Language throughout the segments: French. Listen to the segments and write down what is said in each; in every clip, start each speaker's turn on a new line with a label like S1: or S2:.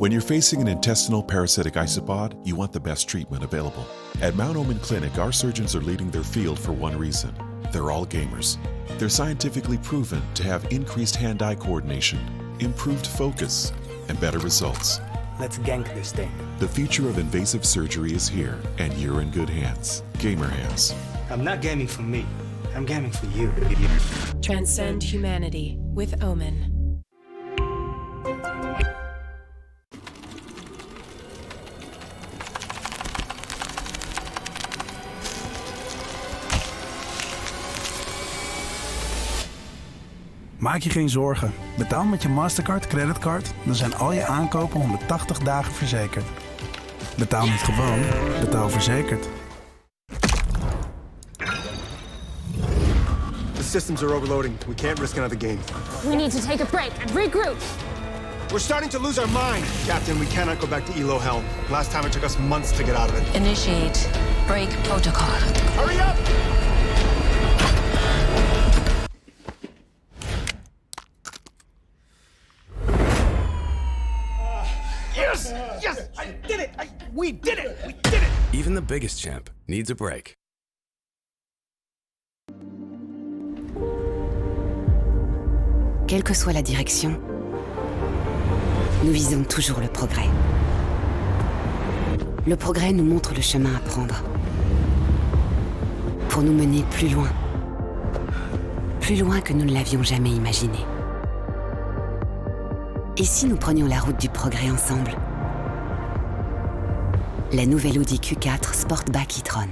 S1: When you're facing an intestinal parasitic isopod, you want the best treatment available. At Mount Omen Clinic, our surgeons are leading their field for one reason. They're all gamers. They're scientifically proven to have increased hand-eye coordination, improved focus, and better results.
S2: Let's gank this thing.
S1: The future of invasive surgery is here, and you're in good hands. Gamer hands.
S2: I'm not gaming for me. I'm gaming for you.
S3: Transcend humanity with Omen.
S4: Maak je geen zorgen. Betaal met je Mastercard creditcard, dan zijn al je aankopen 180 dagen verzekerd. Betaal niet gewoon, betaal verzekerd.
S5: The systems are overloading. We can't risk another game.
S6: We need to take a break and regroup.
S5: We're starting to lose our mind. Captain, we cannot go back to Elo Helm. Last time it took us months to get out of it.
S7: Initiate break protocol.
S5: Hurry up!
S8: Yes! Yes! I did it! We did it! We did it!
S9: Even the biggest champ needs a break.
S7: Quelle que soit la direction, nous visons toujours le progrès. Le progrès nous montre le chemin à prendre pour nous mener plus loin que nous ne l'avions jamais imaginé. Et si nous prenions la route du progrès ensemble? La nouvelle Audi Q4 Sportback e-tron.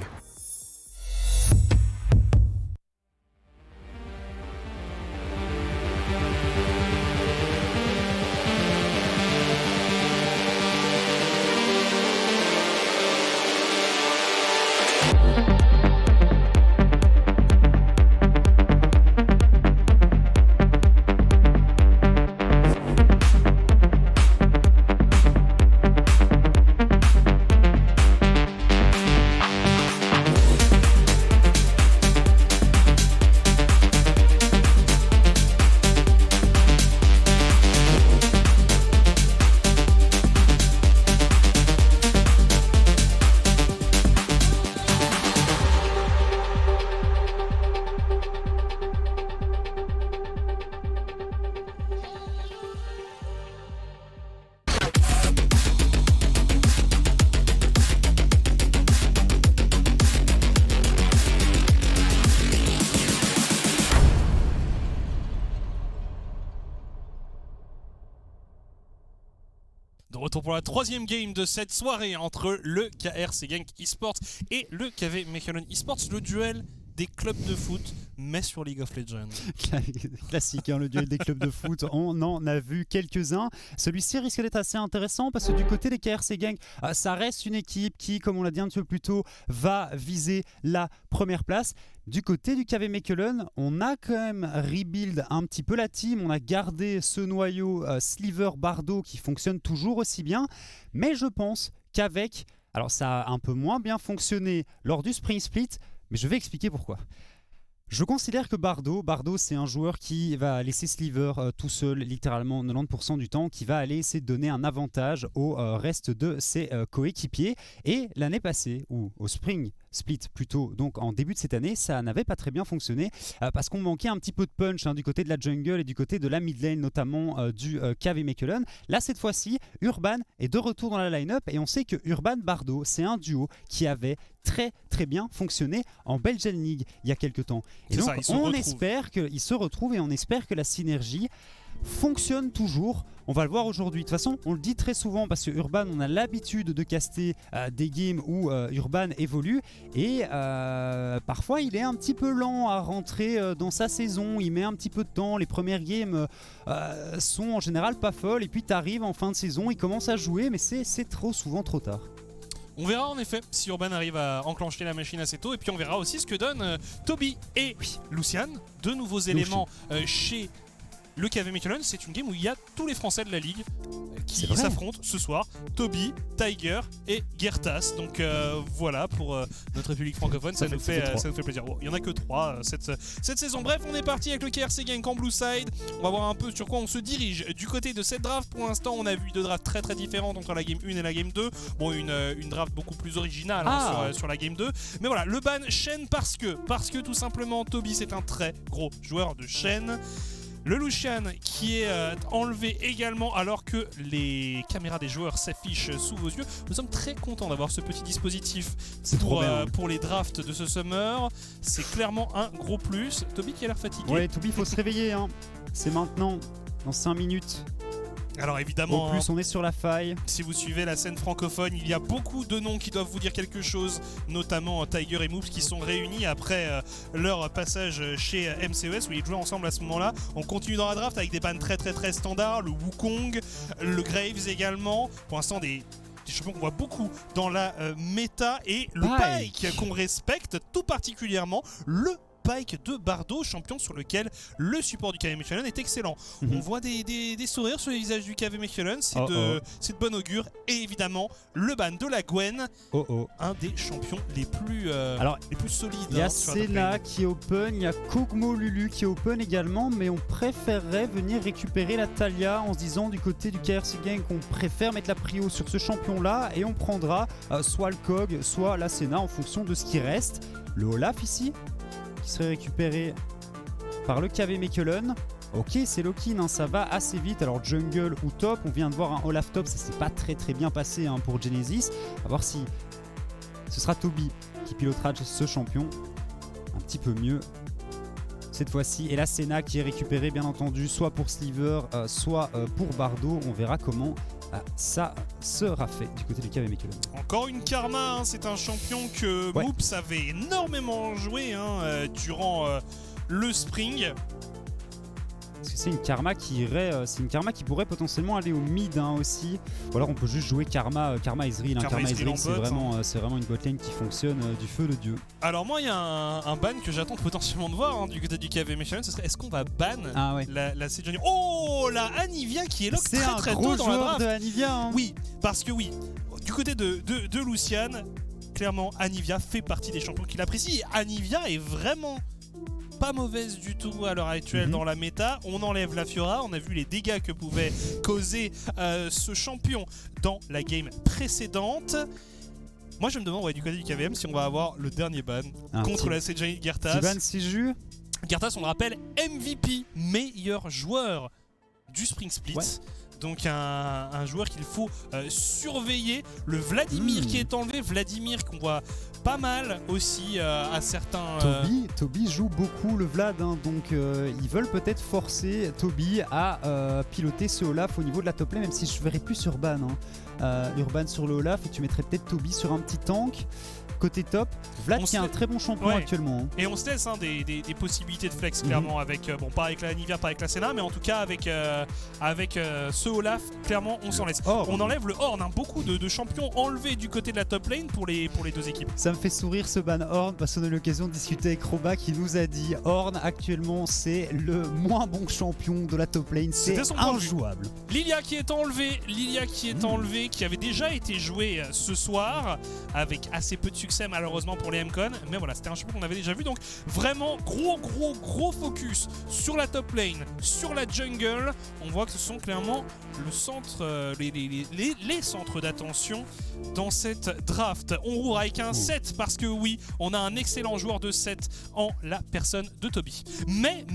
S10: De retour pour la troisième game de cette soirée entre le KRC Genk eSports et le KV Mechelen eSports, le duel des clubs de foot, mais sur League of Legends.
S11: Classique, hein, le duel des clubs de foot, on en a vu quelques-uns. Celui-ci risque d'être assez intéressant parce que du côté des KRC Genk, ça reste une équipe qui, comme on l'a dit un petit peu plus tôt, va viser la première place. Du côté du KV Mechelen, on a quand même rebuild un petit peu la team, on a gardé ce noyau Sliver Bardo qui fonctionne toujours aussi bien, mais je pense qu'avec, alors ça a un peu moins bien fonctionné lors du Spring Split, mais je vais expliquer pourquoi. Je considère que Bardo c'est un joueur qui va laisser Sliver tout seul, littéralement 90% du temps, qui va aller essayer de donner un avantage au reste de ses coéquipiers. Et l'année passée, ou au Spring Split plutôt, donc en début de cette année, ça n'avait pas très bien fonctionné parce qu'on manquait un petit peu de punch du côté de la jungle et du côté de la mid lane, notamment du KV Mechelen. Là, cette fois-ci, Urban est de retour dans la line-up et on sait que Urban-Bardo, c'est un duo qui avait très bien fonctionné en Belgian League il y a quelques temps. Et donc, on espère qu'ils se retrouvent et on espère que la synergie fonctionne toujours. On va le voir aujourd'hui. De toute façon, on le dit très souvent parce que Urban, on a l'habitude de caster des games où Urban évolue et parfois il est un petit peu lent à rentrer dans sa saison. Il met un petit peu de temps. Les premières games sont en général pas folles et puis tu arrives en fin de saison, il commence à jouer, mais c'est trop souvent trop tard.
S10: On verra en effet si Urban arrive à enclencher la machine assez tôt et puis on verra aussi ce que donnent Toby et Lucian, deux nouveaux éléments chez le KV Mechelen, c'est une game où il y a tous les Français de la ligue qui
S11: C'est vrai.
S10: s'affrontent ce soir. Toby, Tiger et Gertas. Donc voilà pour notre République francophone, ça nous fait plaisir. Bon, il n'y en a que 3 cette saison. Bref, on est parti avec le KRC Genk en Blue Side. On va voir un peu sur quoi on se dirige. Du côté de cette draft, pour l'instant, on a vu 2 drafts très différentes entre la game 1 et la game 2. Bon, une draft beaucoup plus originale sur la game 2. Mais voilà, le ban Shen parce que tout simplement, Toby c'est un très gros joueur de Shen. Le Lucian qui est enlevé également alors que les caméras des joueurs s'affichent sous vos yeux. Nous sommes très contents d'avoir ce petit dispositif pour les drafts de ce summer. C'est clairement un gros plus. Toby qui a l'air fatigué.
S11: Ouais, Toby, il faut se réveiller. Hein. C'est maintenant, dans 5 minutes.
S10: Alors évidemment,
S11: Au plus, on est sur la faille.
S10: si vous suivez la scène francophone, il y a beaucoup de noms qui doivent vous dire quelque chose, notamment Tiger et Moops qui sont réunis après leur passage chez MCES où ils jouaient ensemble à ce moment-là. On continue dans la draft avec des bans très standards, le Wukong, le Graves également. Pour l'instant des champions qu'on voit beaucoup dans la méta et le Pyke qu'on respecte tout particulièrement, le Pyke de Bardo, champion sur lequel le support du KV Mechelen est excellent. On voit des sourires sur les visages du KV Mechelen, c'est de bon augure. Et évidemment, le ban de la Gwen, un des champions les plus solides.
S11: Il y a Senna qui est open, il y a Kog'Maw Lulu qui est open également, mais on préférerait venir récupérer la Talia en se disant du côté du KRC Genk qu'on préfère mettre la prio sur ce champion-là et on prendra soit le Kog, soit la Senna en fonction de ce qui reste. Le Olaf ici qui serait récupéré par le KV Mechelen. Ok, c'est lock-in, hein, ça va assez vite. Alors jungle ou top, on vient de voir un Olaf top, ça s'est pas très bien passé hein, pour Genesis. À voir si ce sera Toby qui pilotera ce champion un petit peu mieux cette fois-ci. Et la Senna qui est récupérée bien entendu, soit pour Sliver, soit pour Bardo. On verra comment ça sera fait du côté du KV Mechelen.
S10: Encore une Karma, hein, c'est un champion que Moops avait énormément joué durant le Spring.
S11: Parce que c'est une Karma qui irait, c'est une Karma qui pourrait potentiellement aller au mid hein, aussi. Ou alors on peut juste jouer Karma Ezreal. Karma Ezreal, c'est vraiment une botlane qui fonctionne du feu de Dieu.
S10: Alors moi il y a un ban que j'attends potentiellement de voir hein, du côté du KV Mechelen, ce serait est-ce qu'on va ban la Sejuani. Oh la Anivia qui est lock très tôt dans la draft.
S11: De Anivia, hein.
S10: Oui, parce que du côté de Lucian, clairement Anivia fait partie des champions qu'il apprécie. Et Anivia est vraiment pas mauvaise du tout à l'heure actuelle dans la méta. On enlève la Fiora, on a vu les dégâts que pouvait causer ce champion dans la game précédente. Moi je me demande du côté du KVM si on va avoir le dernier ban contre la Sejuani de Gertas.
S11: Ban Siju.
S10: Gertas, on le rappelle, MVP, meilleur joueur du Spring Split. Donc un joueur qu'il faut surveiller. Le Vladimir qui est enlevé, Vladimir qu'on voit pas mal aussi à certains...
S11: Toby joue beaucoup le Vlad, hein, donc ils veulent peut-être forcer Toby à piloter ce Olaf au niveau de la top lane, même si je verrais plus Urban. Urban sur le Olaf et tu mettrais peut-être Toby sur un petit tank. Côté top, Vlad qui est un très bon champion actuellement. Hein.
S10: Et on se laisse des possibilités de flex clairement avec, pas avec la Anivia, pas avec la Senna, mais en tout cas avec ce Olaf, clairement on s'en laisse. On enlève le Horn, hein, beaucoup de champions enlevés du côté de la top lane pour les deux équipes.
S11: Ça me fait sourire ce ban Horn parce qu'on a eu l'occasion de discuter avec Roba qui nous a dit Horn actuellement c'est le moins bon champion de la top lane, c'est injouable.
S10: Lilia qui est enlevée, qui avait déjà été jouée ce soir avec assez peu de succès malheureusement pour les MCon, mais voilà, c'était un champion qu'on avait déjà vu, donc vraiment gros focus sur la top lane, sur la jungle. On voit que ce sont clairement le centre, les centres d'attention dans cette draft. On roule avec un 7 parce que oui, on a un excellent joueur de 7 en la personne de Toby. Mais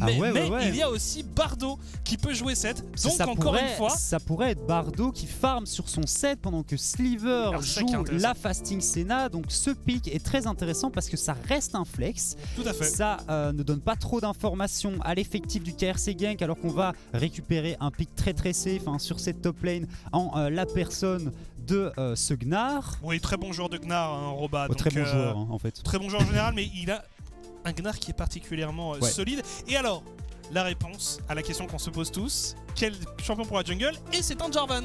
S10: il y a aussi Bardo qui peut jouer 7, donc encore une fois...
S11: Ça pourrait être Bardo qui farm sur son 7 pendant que Sliver joue la Fasting Senna, donc ce pick est très intéressant parce que ça reste un flex.
S10: Tout à fait.
S11: Ça ne donne pas trop d'informations à l'effectif du KRC Genk alors qu'on va récupérer un pick très safe sur cette top lane en la personne de ce Gnar.
S10: Oui, très bon joueur de Gnar, hein, Roba.
S11: Très bon joueur en fait.
S10: Très bon joueur en général, mais il a un Gnar qui est particulièrement solide. Et alors, la réponse à la question qu'on se pose tous, quel champion pour la jungle? Et c'est un Jarvan.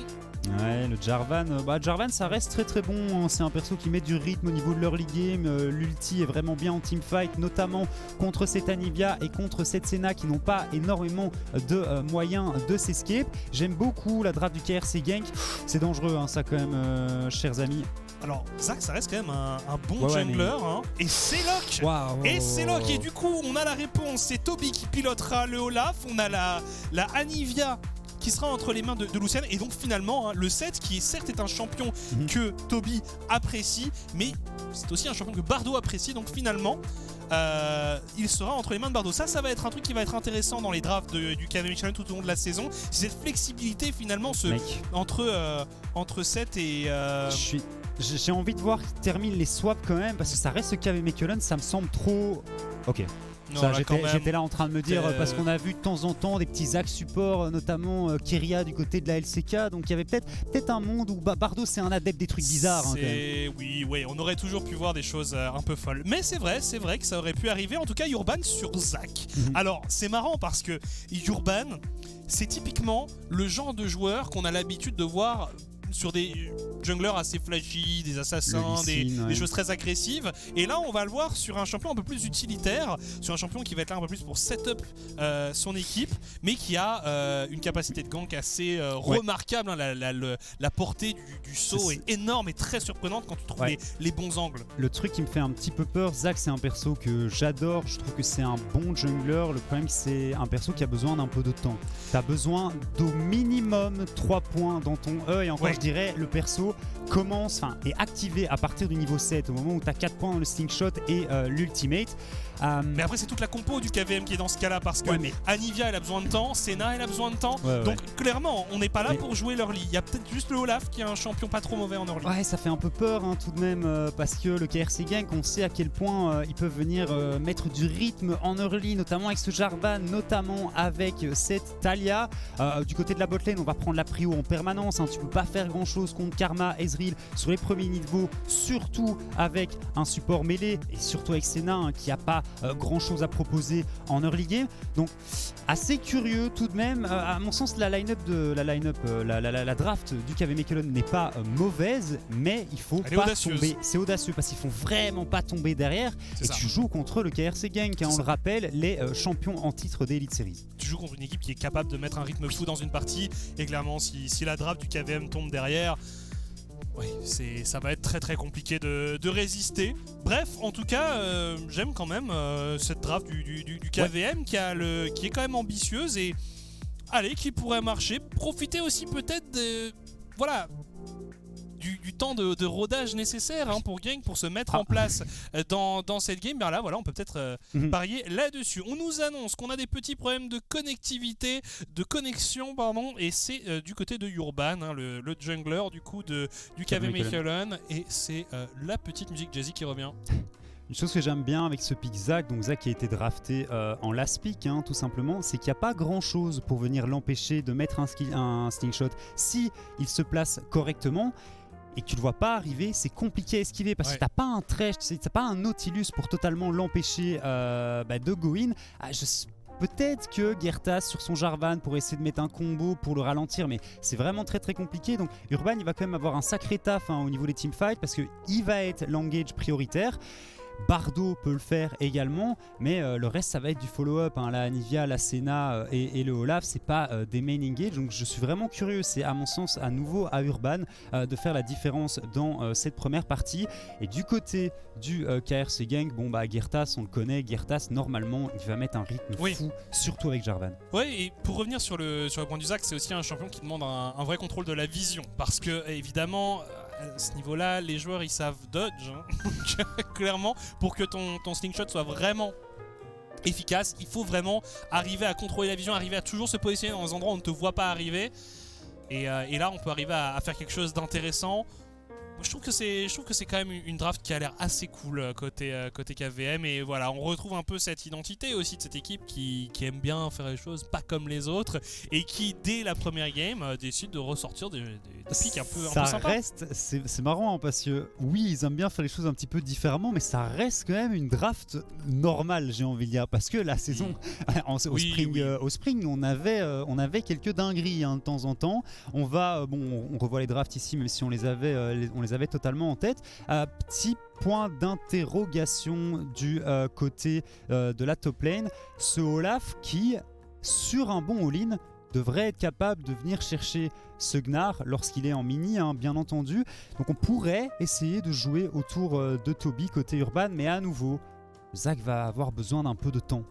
S11: Ouais, le Jarvan, Jarvan ça reste très très bon, hein. C'est un perso qui met du rythme au niveau de l'early game, l'ulti est vraiment bien en teamfight, notamment contre cette Anivia et contre cette Senna qui n'ont pas énormément de moyens de s'escape. J'aime beaucoup la draft du KRC Gank, c'est dangereux hein, ça quand même, chers amis.
S10: Alors, Zac, ça reste quand même un bon jungler. Hein. Et c'est Locke. Et c'est Locke. Et du coup, on a la réponse. C'est Toby qui pilotera le Olaf. On a la Anivia qui sera entre les mains de Lucian. Et donc, finalement, hein, le set qui, certes, est un champion que Toby apprécie, mais c'est aussi un champion que Bardo apprécie. Donc, finalement, il sera entre les mains de Bardo. Ça va être un truc qui va être intéressant dans les drafts du KVM Challenge tout au long de la saison. C'est cette flexibilité, finalement, entre set et...
S11: J'ai envie de voir qu'il termine les swaps quand même parce que ça reste KV Mechelen, ça me semble trop... Ok. J'étais là en train de me dire parce qu'on a vu de temps en temps des petits axes support, notamment Keria du côté de la LCK, donc il y avait peut-être un monde où Bardo c'est un adepte des trucs bizarres. Hein,
S10: oui, on aurait toujours pu voir des choses un peu folles. Mais c'est vrai que ça aurait pu arriver, en tout cas Urban sur Zac. Alors c'est marrant parce que Urban, c'est typiquement le genre de joueur qu'on a l'habitude de voir sur des junglers assez flashy, des assassins, des choses très agressives. Et là, on va le voir sur un champion un peu plus utilitaire, sur un champion qui va être là un peu plus pour setup son équipe, mais qui a une capacité de gank assez remarquable. Hein. La portée du saut est énorme et très surprenante quand tu trouves les bons angles.
S11: Le truc qui me fait un petit peu peur, Zac, c'est un perso que j'adore. Je trouve que c'est un bon jungler. Le problème, c'est un perso qui a besoin d'un peu de temps. Tu as besoin d'au minimum 3 points dans ton E, et encore je dirais le perso est activé à partir du niveau 7 au moment où tu as 4 points dans le slingshot et l'ultimate.
S10: Mais après c'est toute la compo du KVM qui est dans ce cas là parce que Anivia elle a besoin de temps, Senna elle a besoin de temps, donc clairement on n'est pas là pour jouer l'early. Il y a peut-être juste le Olaf qui est un champion pas trop mauvais en early.
S11: Ouais, ça fait un peu peur hein, tout de même parce que le KRC Gank, on sait à quel point ils peuvent venir mettre du rythme en early, notamment avec ce Jarvan, notamment avec cette Talia. Du côté de la botlane on va prendre la prio en permanence, hein. Tu peux pas faire grand chose contre Karma, Ezreal sur les premiers niveaux, surtout avec un support mêlé et surtout avec Senna hein, qui a pas grand chose à proposer en early game, donc assez curieux tout de même. À mon sens la draft du KV Mechelen n'est pas mauvaise, mais il faut pas tomber, c'est audacieux parce qu'ils font vraiment pas tomber derrière et tu joues contre le KRC Gank hein, on le rappelle, les champions en titre d'Elite Series.
S10: Tu joues contre une équipe qui est capable de mettre un rythme fou dans une partie et clairement si la draft du KVM tombe derrière, ça va être très très compliqué de résister. Bref, en tout cas, j'aime quand même cette draft du KVM qui est quand même ambitieuse et qui pourrait marcher. Profiter aussi peut-être du temps de rodage nécessaire hein, pour Gank pour se mettre en place dans cette game. Ben là, on peut peut-être parier là-dessus. On nous annonce qu'on a des petits problèmes de connectivité, de connexion, et c'est du côté de Urban, hein, le jungler du coup du KV Mechelen, et c'est la petite musique Jazzy qui revient.
S11: Une chose que j'aime bien avec ce pick Zac, donc Zac qui a été drafté en last pick hein, tout simplement, c'est qu'il n'y a pas grand chose pour venir l'empêcher de mettre un slingshot si il se place correctement. Et que tu le vois pas arriver, c'est compliqué à esquiver parce que t'as pas un Thresh, t'as pas un Nautilus pour totalement l'empêcher de go in. Peut-être que Gertas sur son Jarvan pour essayer de mettre un combo pour le ralentir, mais c'est vraiment très très compliqué. Donc Urban il va quand même avoir un sacré taf hein, au niveau des teamfights parce qu'il va être l'engage prioritaire. Bardo peut le faire également, mais le reste ça va être du follow-up hein. La Anivia, la Senna et le Olaf, c'est pas des main engage, donc je suis vraiment curieux. C'est à mon sens à nouveau à Urban de faire la différence dans cette première partie. Et du côté du KRC Gank, Gertas on le connaît, Gertas normalement il va mettre un rythme fou, surtout avec Jarvan.
S10: Et pour revenir sur le point du Zac, c'est aussi un champion qui demande un vrai contrôle de la vision, parce que évidemment à ce niveau-là, les joueurs ils savent dodge hein. Clairement, pour que ton slingshot soit vraiment efficace, il faut vraiment arriver à contrôler la vision, arriver à toujours se positionner dans des endroits où on ne te voit pas arriver. Et là, on peut arriver à faire quelque chose d'intéressant. je trouve que c'est quand même une draft qui a l'air assez cool côté KVM, et voilà, on retrouve un peu cette identité aussi de cette équipe qui aime bien faire les choses pas comme les autres et qui dès la première game décide de ressortir des pics un peu sympas.
S11: C'est marrant, hein, parce que oui, ils aiment bien faire les choses un petit peu différemment, mais ça reste quand même une draft normale, j'ai envie de dire, parce que la saison au spring on avait quelques dingueries, hein, de temps en temps. On revoit les drafts ici, même si on les avait totalement en tête. Petit point d'interrogation du côté de la top lane, ce Olaf qui, sur un bon all-in, devrait être capable de venir chercher ce Gnar lorsqu'il est en mini, hein, bien entendu. Donc on pourrait essayer de jouer autour de Toby côté Urban, mais à nouveau, Zach va avoir besoin d'un peu de temps.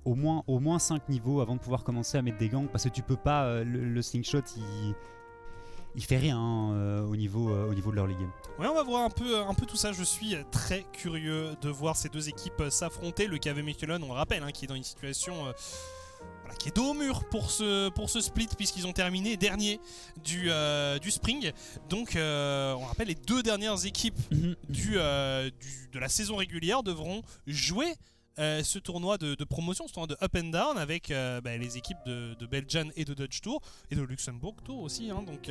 S11: Au moins 5 niveaux avant de pouvoir commencer à mettre des gangs, parce que tu peux pas, le slingshot il fait rien au niveau de leur ligue.
S10: Ouais, on va voir un peu tout ça. Je suis très curieux de voir ces deux équipes s'affronter. Le KV Mechelen, on le rappelle, hein, qui est dans une situation qui est dos au mur pour ce split, puisqu'ils ont terminé dernier du Spring. Donc on rappelle, les deux dernières équipes de la saison régulière devront jouer ce tournoi de promotion, ce tournoi de Up and Down avec les équipes de Belgian et de Dutch Tour et de Luxembourg Tour aussi, hein. Donc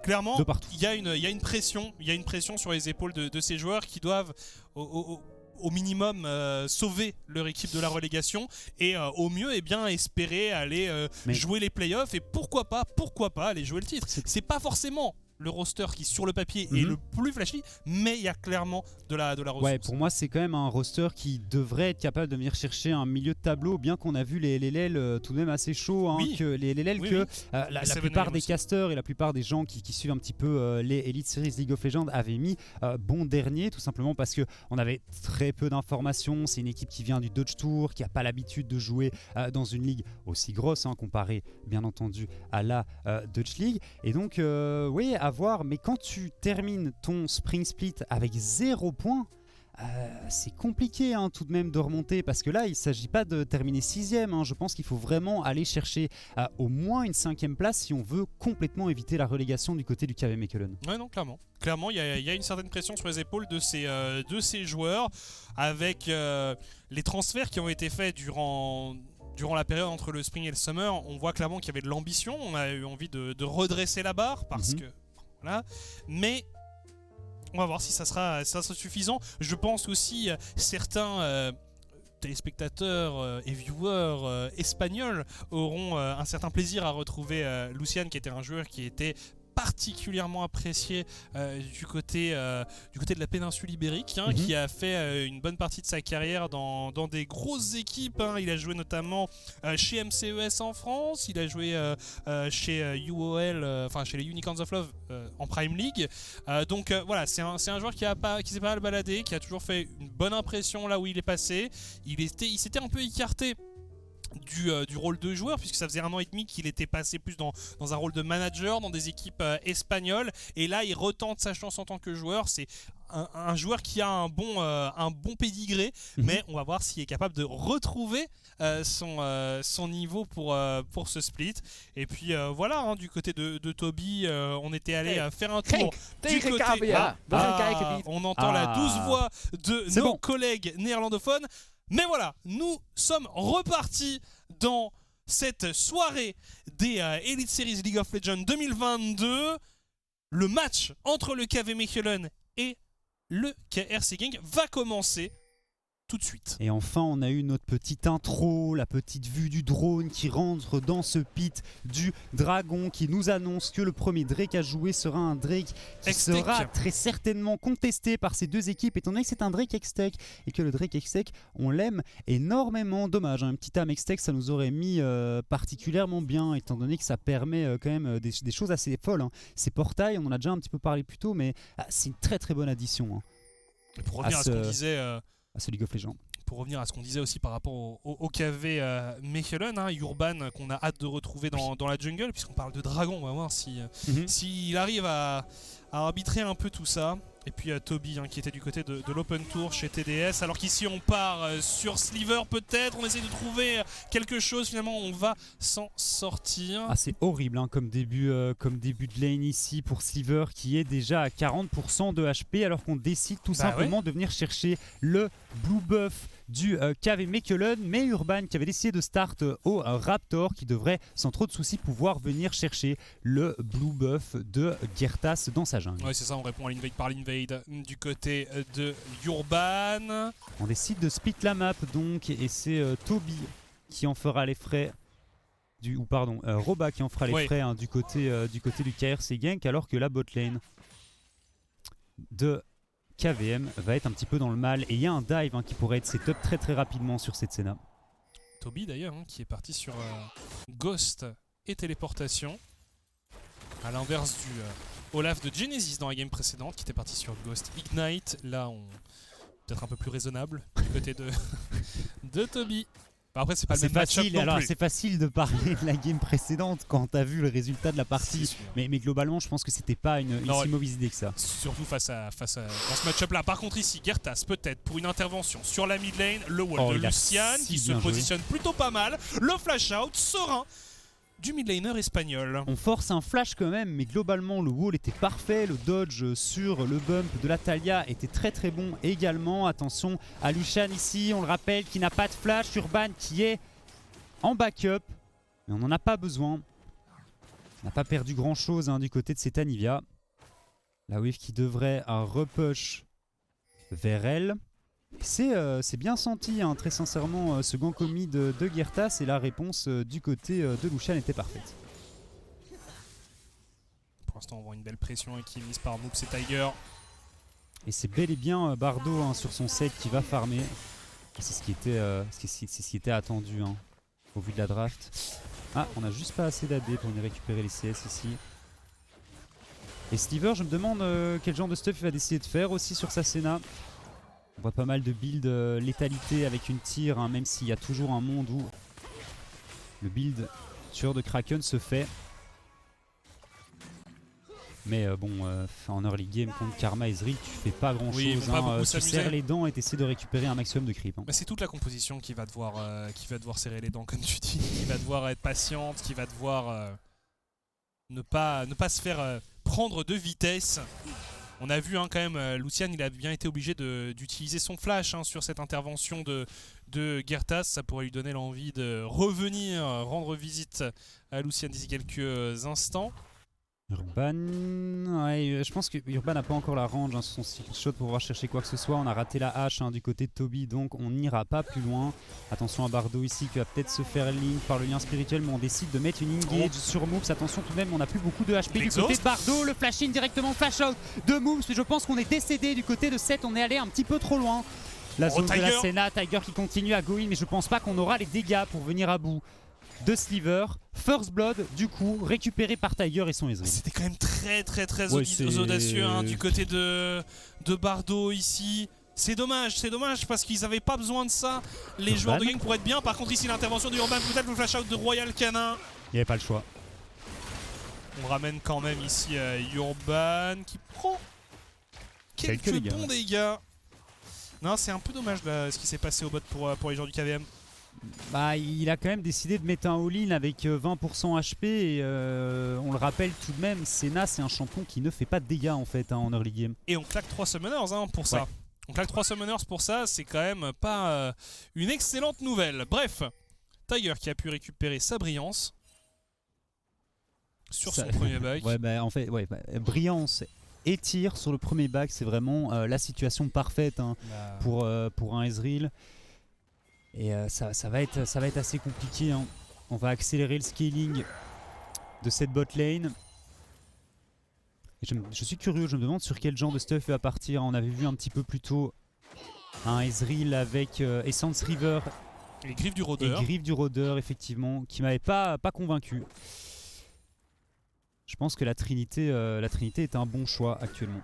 S10: clairement il y a une pression sur les épaules de ces joueurs qui doivent au minimum sauver leur équipe de la relégation et au mieux espérer aller jouer les playoffs et pourquoi pas aller jouer le titre. C'est pas forcément le roster qui sur le papier est le plus flashy, mais il y a clairement de la ressource.
S11: Ouais, pour moi c'est quand même un roster qui devrait être capable de venir chercher un milieu de tableau, bien qu'on a vu les LLL tout de même assez chaud, hein, que les LLL la plupart des casters et la plupart des gens qui suivent un petit peu les Elite Series League of Legends avaient mis bon dernier, tout simplement parce qu'on avait très peu d'informations. C'est une équipe qui vient du Dutch Tour, qui n'a pas l'habitude de jouer dans une ligue aussi grosse, hein, comparée bien entendu à la Dutch League, et donc oui, à voir. Mais quand tu termines ton Spring Split avec 0 points, c'est compliqué, hein, tout de même de remonter, parce que là il ne s'agit pas de terminer 6ème, hein. Je pense qu'il faut vraiment aller chercher au moins une 5ème place si on veut complètement éviter la relégation du côté du KV Mechelen.
S10: Ouais, non, clairement il y a une certaine pression sur les épaules de ces joueurs, avec les transferts qui ont été faits durant la période entre le Spring et le Summer. On voit clairement qu'il y avait de l'ambition, on a eu envie de redresser la barre, parce que voilà, mais on va voir si ça sera suffisant. Je pense aussi certains téléspectateurs et viewers espagnols auront un certain plaisir à retrouver Lucian, qui était un joueur qui était particulièrement apprécié du côté de la péninsule ibérique, hein, qui a fait une bonne partie de sa carrière dans des grosses équipes, hein. Il a joué notamment chez MCES en France, il a joué chez UOL, enfin chez les Unicorns of Love en Prime League, donc voilà, c'est un joueur qui s'est pas mal baladé, qui a toujours fait une bonne impression là où il est passé. Il s'était un peu écarté du rôle de joueur, puisque ça faisait 1 an et demi qu'il était passé plus dans un rôle de manager dans des équipes espagnoles, et là il retente sa chance en tant que joueur. C'est un joueur qui a un bon pédigré, mais on va voir s'il est capable de retrouver son niveau pour ce split. Et puis voilà, hein, du côté de Toby, on était allé faire un tour du côté... on entend la douce voix de nos collègues néerlandophones. Mais voilà, nous sommes repartis dans cette soirée des Elite Series League of Legends 2022. Le match entre le KV Mechelen et le KRC Gang va commencer tout de suite.
S11: Et enfin, on a eu notre petite intro, la petite vue du drone qui rentre dans ce pit du dragon, qui nous annonce que le premier Drake à jouer sera un Drake qui sera très certainement contesté par ces deux équipes, étant donné que c'est un Drake Hextech et que le Drake Hextech, on l'aime énormément. Dommage, hein, un petit âme Hextech, ça nous aurait mis particulièrement bien, étant donné que ça permet quand même des choses assez folles, hein. Ces portails, on en a déjà un petit peu parlé plus tôt, mais c'est une très très bonne addition, hein.
S10: Et pour revenir à ce qu'on disait...
S11: à ce League of Legends.
S10: Pour revenir à ce qu'on disait aussi par rapport au KV Mechelen, hein, Urban, qu'on a hâte de retrouver dans la jungle, puisqu'on parle de dragon. On va voir s'il arrive à arbitrer un peu tout ça. Et puis Toby qui était du côté de l'Open Tour chez TDS. Alors qu'ici on part sur Sliver peut-être. On essaie de trouver quelque chose. Finalement on va s'en sortir.
S11: Ah, c'est horrible comme début de lane ici pour Sliver qui est déjà à 40% de HP alors qu'on décide tout simplement de venir chercher le blue buff du KV Mechelen, mais Urban qui avait décidé de start au Raptor qui devrait sans trop de soucis pouvoir venir chercher le blue buff de Gertas dans sa jungle.
S10: Ouais c'est ça, on répond à l'invade par l'invade du côté de Urban.
S11: On décide de split la map donc et c'est Toby qui en fera les frais. Roba qui en fera les frais du côté du KRC Genk alors que la bot lane de KVM va être un petit peu dans le mal et il y a un dive qui pourrait être setup très très rapidement sur cette scène.
S10: Toby d'ailleurs qui est parti sur Ghost et téléportation à l'inverse du Olaf de Genesis dans la game précédente qui était parti sur Ghost Ignite. Là on peut-être un peu plus raisonnable du côté de Toby. Après c'est pas le même match-up non plus.
S11: C'est facile de parler de la game précédente quand t'as vu le résultat de la partie, mais globalement je pense que c'était pas une si mauvaise idée que ça.
S10: Surtout face à dans ce match-up là. Par contre ici Gertas peut-être pour une intervention sur la mid lane, le wall de Lucian qui se positionne plutôt pas mal, le flash out serein du mid laner espagnol.
S11: On force un flash quand même, mais globalement le wall était parfait, le dodge sur le bump de la Talia était très très bon également. Attention à Lucian ici, on le rappelle, qui n'a pas de flash, Urban qui est en backup, mais on n'en a pas besoin. On n'a pas perdu grand chose du côté de cette Anivia. La wave qui devrait repush vers elle. C'est bien senti, très sincèrement, ce Gankomi de Gertas et la réponse du côté de Lucian était parfaite.
S10: Pour l'instant, on voit une belle pression qui est mise par Moops et Tiger.
S11: Et c'est bel et bien Bardo sur son set qui va farmer. C'est ce qui était attendu au vu de la draft. Ah, on n'a juste pas assez d'AD pour venir récupérer les CS ici. Et Sliver, je me demande quel genre de stuff il va décider de faire aussi sur sa Senna. On voit pas mal de build létalité avec une tire, même s'il y a toujours un monde où le build tueur de Kraken se fait. Mais en early game contre Karma Ezreal, tu fais pas grand chose. Tu serres les dents et tu essaies de récupérer un maximum de creep.
S10: C'est toute la composition qui va devoir serrer les dents, comme tu dis, qui va devoir être patiente, qui va devoir ne pas se faire prendre de vitesse. On a vu quand même, Lucian il a bien été obligé d'utiliser son flash sur cette intervention de Gertas. Ça pourrait lui donner l'envie de revenir rendre visite à Lucian d'ici quelques instants.
S11: Urban, je pense que Urban n'a pas encore la range sur son shot pour pouvoir chercher quoi que ce soit. On a raté la hache du côté de Toby, donc on n'ira pas plus loin. Attention à Bardo ici qui va peut-être se faire link par le lien spirituel, mais on décide de mettre une engage sur Moops. Attention tout de même, on n'a plus beaucoup de HP du côté de Bardo. Le flash in directement, flash out de Moops. Je pense qu'on est décédé du côté de 7, on est allé un petit peu trop loin. La zone de la Senna, Tiger qui continue à go in, mais je pense pas qu'on aura les dégâts pour venir à bout de Sliver. First Blood du coup récupéré par Tiger et son Ezreal.
S10: C'était quand même très audacieux du côté de Bardo ici. C'est dommage parce qu'ils n'avaient pas besoin de ça, les Urban. Joueurs de gang pour être bien. Par contre ici l'intervention de Urban, peut-être le flash out de Royal Canin.
S11: Il n'y avait pas le choix.
S10: On ramène quand même ici Urban qui prend quelques bons dégâts. Non, c'est un peu dommage là, ce qui s'est passé au bot pour les joueurs du KVM.
S11: Il a quand même décidé de mettre un all-in avec 20% HP et on le rappelle tout de même, Senna c'est un champion qui ne fait pas de dégâts en fait en early game.
S10: Et on claque 3 summoners pour ça. On claque 3 summoners pour ça, c'est quand même pas une excellente nouvelle. Bref, Tiger qui a pu récupérer sa brillance sur son premier back.
S11: En fait, brillance et tir sur le premier back, c'est vraiment la situation parfaite pour un Ezreal. Et ça va être assez compliqué. On va accélérer le scaling de cette bot lane. Et je suis curieux, je me demande sur quel genre de stuff il va partir. On avait vu un petit peu plus tôt un Ezreal avec Essence River
S10: et Griffe du Rôdeur.
S11: Et Griffe du Rôdeur, effectivement, qui m'avait pas convaincu. Je pense que la Trinité est un bon choix actuellement.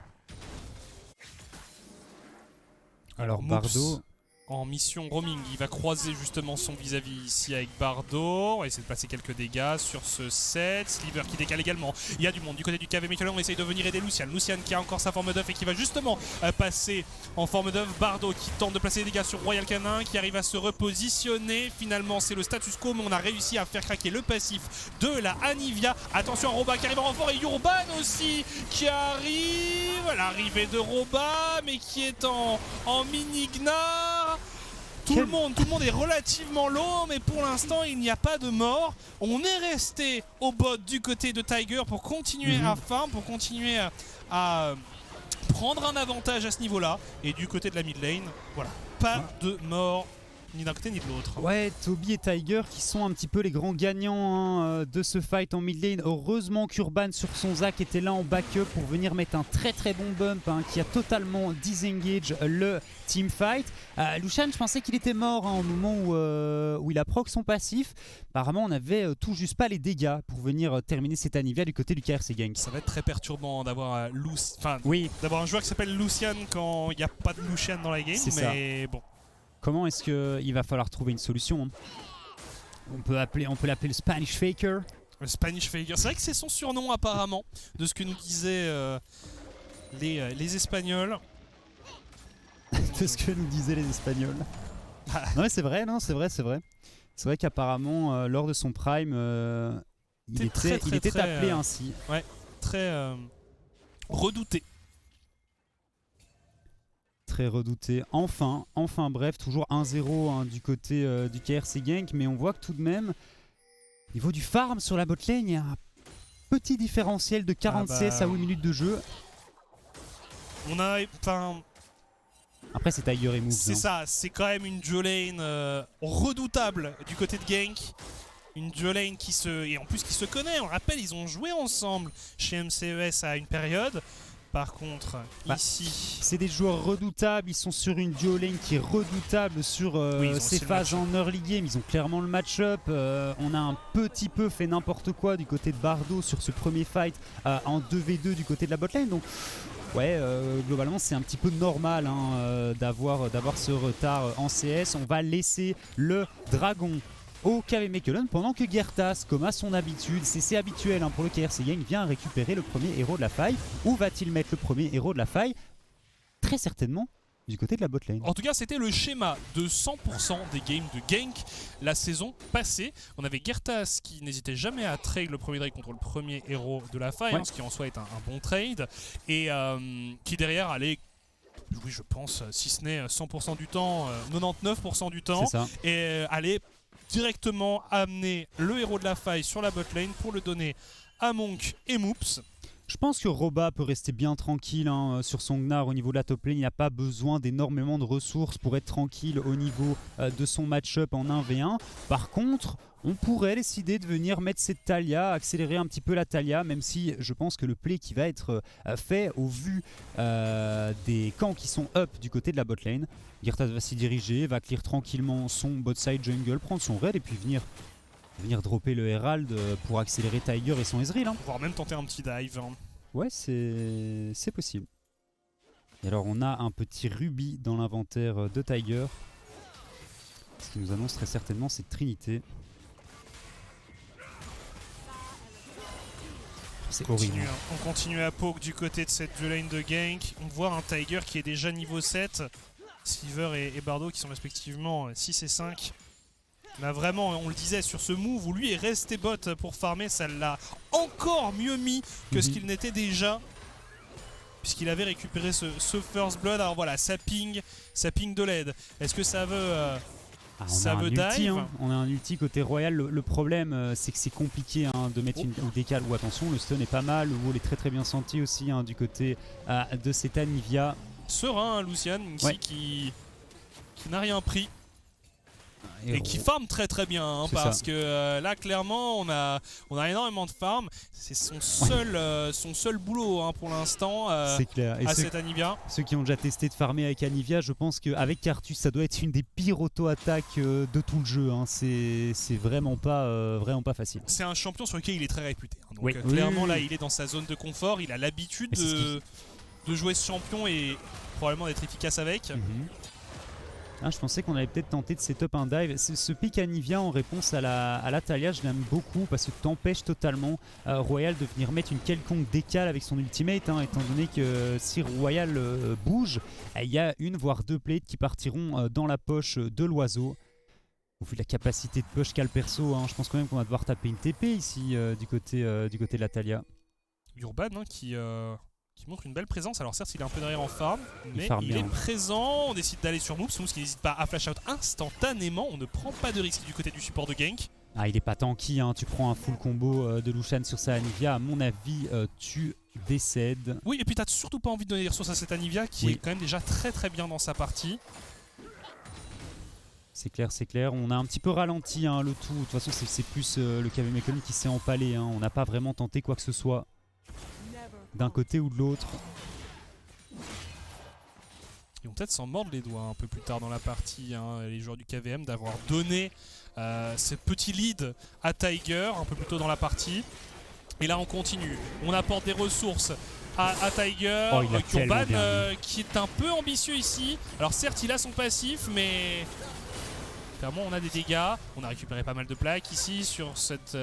S11: Alors Bardo...
S10: en mission roaming. Il va croiser justement son vis-à-vis ici avec Bardo. On va essayer de passer quelques dégâts sur ce set. Sliver qui décale également. Il y a du monde du côté du KV Michelin. On essaye de venir aider Lucian. Lucian qui a encore sa forme d'œuf et qui va justement passer en forme d'œuf. Bardo qui tente de placer des dégâts sur Royal Canin, qui arrive à se repositionner. Finalement, c'est le status quo, mais on a réussi à faire craquer le passif de la Anivia. Attention à Roba qui arrive en renfort et Urban aussi qui arrive. L'arrivée de Roba, mais qui est en mini-gnar. Tout le monde est relativement low, mais pour l'instant il n'y a pas de mort. On est resté au bot du côté de Tiger pour continuer à farm, pour continuer à prendre un avantage à ce niveau-là. Et du côté de la mid lane, voilà, pas de mort ni d'un côté ni de l'autre.
S11: Ouais, Toby et Tiger qui sont un petit peu les grands gagnants de ce fight en mid lane. Heureusement qu'Urban sur son Zac était là en backup pour venir mettre un très très bon bump qui a totalement disengage le team fight. Lucian, je pensais qu'il était mort au moment où il a proc son passif. Apparemment, on avait tout juste pas les dégâts pour venir terminer cette Anivia du côté du KRC Gang.
S10: Ça va être très perturbant d'avoir d'avoir un joueur qui s'appelle Lucian quand il n'y a pas de Lucian dans la game, mais bon.
S11: Comment est-ce qu'il va falloir trouver une solution On peut l'appeler le Spanish Faker.
S10: Le Spanish Faker, c'est vrai que c'est son surnom apparemment, de ce que nous disaient les Espagnols.
S11: De ce que nous disaient les Espagnols. Non mais c'est vrai, c'est vrai. C'est vrai qu'apparemment, lors de son prime, il était appelé ainsi.
S10: Ouais, très redouté.
S11: Très redouté. Enfin, bref, toujours 1-0 du côté du KRC Gang, mais on voit que tout de même, au niveau du farm sur la botlane, il y a un petit différentiel de 40 CS à 8 minutes de jeu.
S10: Après
S11: c'est Tiger et Moves.
S10: C'est ça, c'est quand même une duo lane redoutable du côté de Gank. Une duo lane qui se connaît, on rappelle, ils ont joué ensemble chez MCES à une période. Par contre, ici...
S11: C'est des joueurs redoutables, ils sont sur une duo lane qui est redoutable sur ces phases en early game. Ils ont clairement le match-up. On a un petit peu fait n'importe quoi du côté de Bardo sur ce premier fight en 2v2 du côté de la botlane. Donc, ouais, globalement, c'est un petit peu normal d'avoir ce retard en CS. On va laisser le dragon au KV Mechelen pendant que Gertas, comme à son habitude, c'est habituel pour le KRC Gang, vient récupérer le premier héros de la faille. Où va-t-il mettre le premier héros de la faille? Très certainement du côté de la botlane.
S10: En tout cas, c'était le schéma de 100% des games de Gank la saison passée. On avait Gertas qui n'hésitait jamais à trade le premier trade contre le premier héros de la faille, ce qui en soi est un bon trade, et qui derrière allait, oui je pense, si ce n'est 100% du temps, 99% du temps, et allait directement amener le héros de la faille sur la botlane pour le donner à Monk et Moops.
S11: Je pense que Roba peut rester bien tranquille sur son Gnar au niveau de la top lane. Il n'a pas besoin d'énormément de ressources pour être tranquille au niveau de son match-up en 1v1. Par contre, on pourrait décider de venir mettre cette Talia, accélérer un petit peu la Talia, même si je pense que le play qui va être fait au vu des camps qui sont up du côté de la botlane. Gertas va s'y diriger, va clear tranquillement son bot side jungle, prendre son raid et puis venir dropper le Herald pour accélérer Tiger et son Ezreal.
S10: Voire même tenter un petit dive.
S11: Ouais, c'est possible. Et alors on a un petit rubis dans l'inventaire de Tiger. Ce qui nous annonce très certainement cette trinité. C'est horrible.
S10: On continue à poke du côté de cette duo lane de Gank. On voit un Tiger qui est déjà niveau 7. Sliver et Bardo qui sont respectivement 6 et 5. Là vraiment, on le disait, sur ce move où lui est resté bot pour farmer, ça l'a encore mieux mis que ce qu'il n'était déjà, puisqu'il avait récupéré ce first blood. Alors voilà, ça ping de LED. Est-ce que ça veut dive?
S11: On a un ulti côté royal. Le problème, c'est que c'est compliqué de mettre une décale. Ou attention, le stun est pas mal, le wall est très très bien senti aussi du côté de cette Anivia.
S10: Serein, Lucian ici qui n'a rien pris. Et qui farm très très bien, parce que là clairement on a énormément de farm. C'est son seul boulot pour l'instant à cette Anivia.
S11: Ceux qui ont déjà testé de farmer avec Anivia, je pense qu'avec Cartus ça doit être une des pires auto-attaques de tout le jeu. C'est vraiment pas facile.
S10: C'est un champion sur lequel il est très réputé. Donc clairement là il est dans sa zone de confort, il a l'habitude de jouer ce champion et probablement d'être efficace avec.
S11: Ah, je pensais qu'on allait peut-être tenter de setup un dive. Ce pick Anivia en réponse à la Talia, je l'aime beaucoup parce que t'empêches totalement Royal de venir mettre une quelconque décale avec son ultimate, hein, étant donné que si Royal bouge, il y a une voire deux plates qui partiront dans la poche de l'oiseau. Au vu de la capacité de push qu'a le perso, hein, je pense quand même qu'on va devoir taper une TP ici du côté de la Talia.
S10: Urban hein, qui montre une belle présence. Alors certes il est un peu derrière en farm, mais il
S11: bien,
S10: est présent. On décide d'aller sur Moops qui n'hésite pas à flash out instantanément. On ne prend pas de risque du côté du support de gank.
S11: Ah, il est pas tanky, hein. Tu prends un full combo de Lucian sur sa Anivia, à mon avis tu décèdes.
S10: Oui, et puis t'as surtout pas envie de donner des ressources à cette Anivia qui est quand même déjà très bien dans sa partie.
S11: C'est clair, c'est clair. On a un petit peu ralenti hein, le tout. De toute façon, c'est plus le KV Mekon qui s'est empalé. Hein. On n'a pas vraiment tenté quoi que ce soit d'un côté ou de l'autre.
S10: Ils vont peut-être s'en mordre les doigts un peu plus tard dans la partie, hein, les joueurs du KVM, d'avoir donné ce petit lead à Tiger un peu plus tôt dans la partie. Et là, on continue. On apporte des ressources à Tiger. Urban qui est un peu ambitieux ici. Alors certes, il a son passif, mais... clairement, on a des dégâts. On a récupéré pas mal de plaques ici sur cette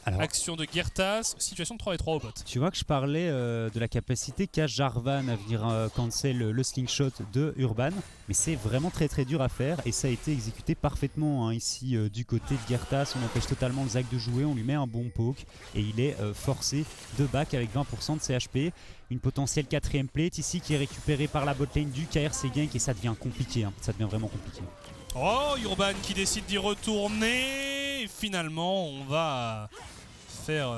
S10: action de Gertas. Situation de 3v3 au bot.
S11: Tu vois que je parlais de la capacité qu'a Jarvan à venir cancel le slingshot de Urban. Mais c'est vraiment très dur à faire. Et ça a été exécuté parfaitement hein, ici du côté de Gertas. On empêche totalement le Zac de jouer. On lui met un bon poke. Et il est forcé de back avec 20% de CHP. Une potentielle 4ème plate ici qui est récupérée par la botlane du KRC Gank. Et ça devient compliqué. Hein. Ça devient vraiment compliqué.
S10: Oh, Urban qui décide d'y retourner. Et finalement, on va faire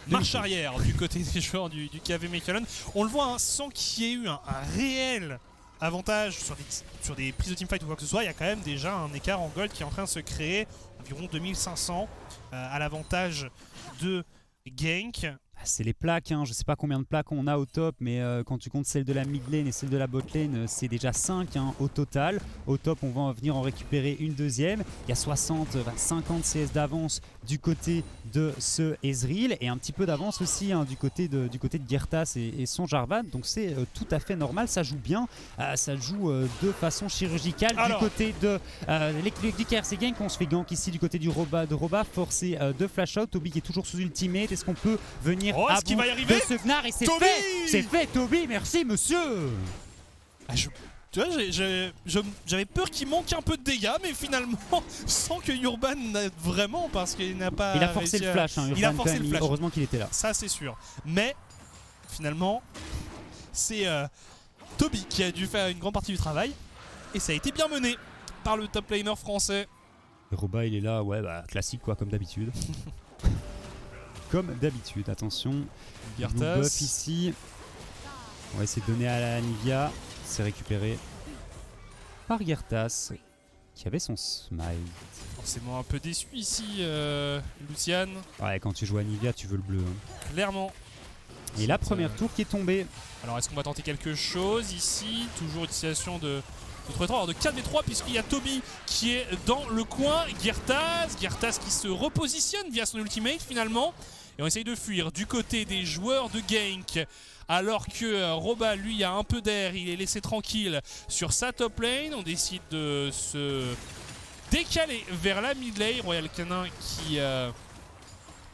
S10: marche arrière du côté des joueurs du KV Mechelen. On le voit, hein, sans qu'il y ait eu un réel avantage sur des prises de teamfight ou quoi que ce soit, il y a quand même déjà un écart en gold qui est en train de se créer. Environ 2500 à l'avantage de Gank.
S11: C'est les plaques, hein. Je sais pas combien de plaques on a au top, mais quand tu comptes celle de la mid lane et celle de la bot lane, c'est déjà 5 hein, au total. Au top, on va venir en récupérer une deuxième. Il y a 50 CS d'avance du côté de ce Ezreal et un petit peu d'avance aussi hein, du côté de Gertas et son Jarvan. Donc c'est tout à fait normal, ça joue bien, ça joue de façon chirurgicale. Alors, du côté de du KRC Gank, on se fait gank ici du côté du Roba, forcé de flash out. Toby qui est toujours sous ultimate, est-ce qu'on peut venir
S10: est-ce qu'il va y arriver
S11: de ce Gnar et c'est fait. C'est fait, Toby, merci monsieur.
S10: Tu vois, j'avais peur qu'il manque un peu de dégâts, mais finalement, sans que Urban n'aide vraiment, parce qu'il n'a pas...
S11: Il a forcé le flash, hein, Urban,
S10: il a forcé le flash.
S11: Heureusement qu'il était là.
S10: Ça, c'est sûr. Mais, finalement, c'est Toby qui a dû faire une grande partie du travail, et ça a été bien mené par le top laner français.
S11: Et Roba, il est là, ouais, bah, classique, quoi, comme d'habitude. Comme d'habitude, attention.
S10: Gertas.
S11: Buff ici. On va essayer de donner à la Anivia. C'est récupéré par Gertas qui avait son smite.
S10: Forcément un peu déçu ici, Lucian.
S11: Ouais, quand tu joues Anivia, tu veux le bleu. Hein.
S10: Clairement.
S11: Et la première tour qui est tombée.
S10: Alors est-ce qu'on va tenter quelque chose ici? Toujours une situation de 3v3, alors de 4v3 puisqu'il y a Toby qui est dans le coin. Gertas qui se repositionne via son ultimate finalement. Et on essaye de fuir du côté des joueurs de Gank. Alors que Roba, lui, a un peu d'air, il est laissé tranquille sur sa top lane. On décide de se décaler vers la mid lane. Royal Canin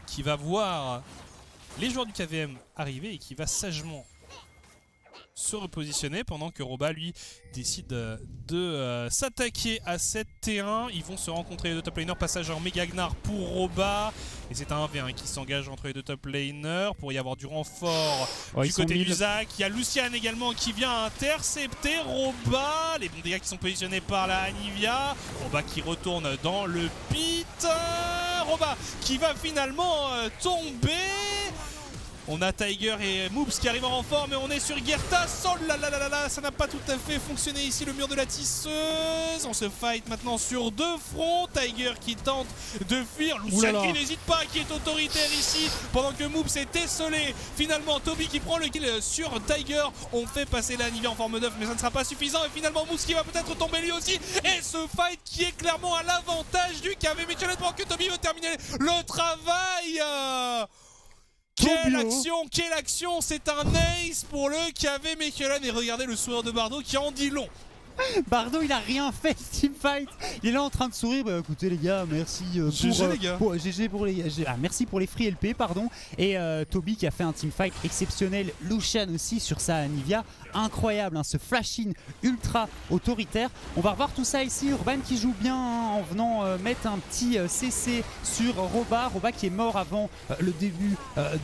S10: qui va voir les joueurs du KVM arriver et qui va sagement se repositionner pendant que Roba lui décide de s'attaquer à cette T1. Ils vont se rencontrer les deux top laners, passage en méga Gnar pour Roba et c'est un 1v1 qui s'engage entre les deux top laners pour y avoir du renfort du côté du Zac. Il y a Lucian également qui vient intercepter Roba, les bons dégâts qui sont positionnés par la Anivia. Roba qui retourne dans le pit, Roba qui va finalement tomber. On a Tiger et Moops qui arrivent en renfort, mais on est sur Gertas. Oh là là là là, ça n'a pas tout à fait fonctionné ici, le mur de la tisseuse. On se fight maintenant sur deux fronts. Tiger qui tente de fuir. Lucian qui n'hésite pas, qui est autoritaire ici, pendant que Moops est essolé. Finalement, Toby qui prend le kill sur Tiger. On fait passer la Nivea en forme d'œuf, mais ça ne sera pas suffisant. Et finalement, Moops qui va peut-être tomber lui aussi. Et ce fight qui est clairement à l'avantage du KV Mechelen pendant que Toby veut terminer le travail. Quelle action, c'est un ace pour le KV Mechelen et regardez le sourire de Bardo qui en dit long
S11: Bardo, il a rien fait, teamfight. Il est là en train de sourire. Bah écoutez les gars, merci
S10: GG, les gars.
S11: GG pour les merci pour les free LP, pardon. Et Toby qui a fait un teamfight exceptionnel. Lucian aussi sur sa Anivia. Incroyable, hein, ce flash-in ultra autoritaire. On va revoir tout ça ici. Urban qui joue bien hein, en venant mettre un petit CC sur Roba. Roba qui est mort avant le début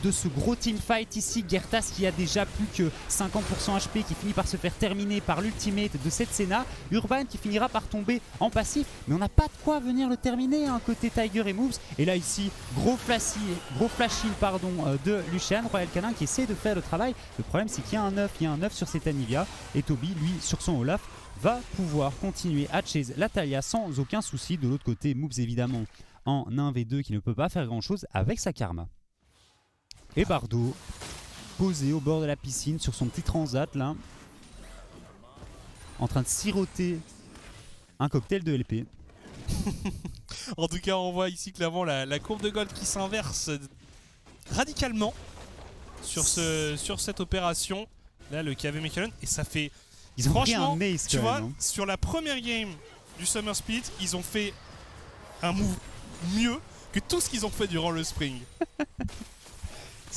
S11: de ce gros teamfight ici. Gertas qui a déjà plus que 50% HP qui finit par se faire terminer par l'ultimate de cette Senna. Urban qui finira par tomber en passif. Mais on n'a pas de quoi venir le terminer hein, côté Tiger et Moves. Et là ici, gros flash-in pardon, de Lucian. Royal Canin qui essaie de faire le travail. Le problème c'est qu'il y a un 9, sur cette Anivia. Et Toby, lui, sur son Olaf, va pouvoir continuer à chase la Talia sans aucun souci. De l'autre côté, Moves évidemment en 1v2 qui ne peut pas faire grand chose avec sa Karma. Et Bardo, posé au bord de la piscine sur son petit transat là, en train de siroter un cocktail de LP.
S10: En tout cas, on voit ici clairement la courbe de gold qui s'inverse radicalement sur cette opération. Là, le KV Mechelen, et ça fait.
S11: Ils ont pris
S10: franchement,
S11: un mace,
S10: tu vois,
S11: même, hein.
S10: sur la première game du Summer Split, ils ont fait un move mieux que tout ce qu'ils ont fait durant le Spring.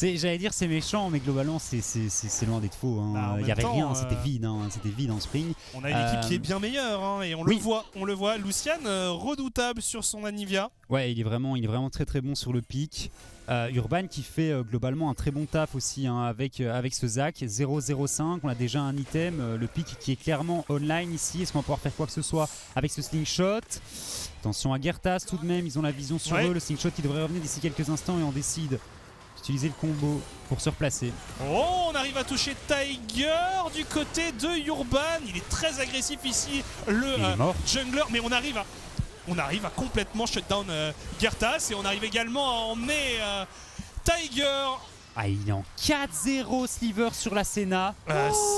S11: J'allais dire c'est méchant, mais globalement c'est loin d'être faux. Hein. Il n'y avait rien, c'était vide en Spring.
S10: On a une équipe qui est bien meilleure, hein, et on le voit. Lucian, redoutable sur son Anivia.
S11: Ouais, il est vraiment très très bon sur le pic. Urban qui fait globalement un très bon taf aussi hein, avec ce Zac 0-0-5. On a déjà un item, le pic qui est clairement online ici. Est-ce qu'on va pouvoir faire quoi que ce soit avec ce slingshot? Attention à Gertas tout de même, ils ont la vision sur eux. Le slingshot qui devrait revenir d'ici quelques instants et on décide d'utiliser le combo pour se replacer.
S10: Oh, on arrive à toucher Tiger du côté de Urban. Il est très agressif ici, le jungler, mais on arrive à complètement shutdown Gertas et on arrive également à emmener Tiger.
S11: Ah, il est en 4-0 Sliver sur la Senna.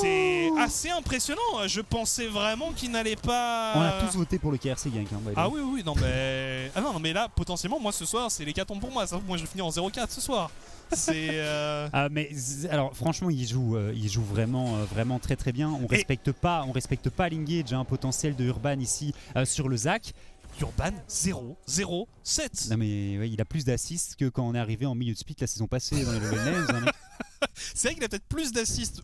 S10: C'est assez impressionnant. Je pensais vraiment qu'il n'allait pas.
S11: On a tous voté pour le KRC Gank. Hein,
S10: ah oui, non mais non mais là potentiellement moi ce soir c'est l'hécatombe pour moi. Moi je finis en 0-4 ce soir. C'est
S11: mais alors franchement il joue vraiment très très bien. On respecte pas l'engage potentiel de Urban ici sur le Zac.
S10: Urban 0-0-7.
S11: Non mais ouais, il a plus d'assists que quand on est arrivé en milieu de split la saison passée dans les Level Names.
S10: C'est vrai qu'il a peut-être plus d'assists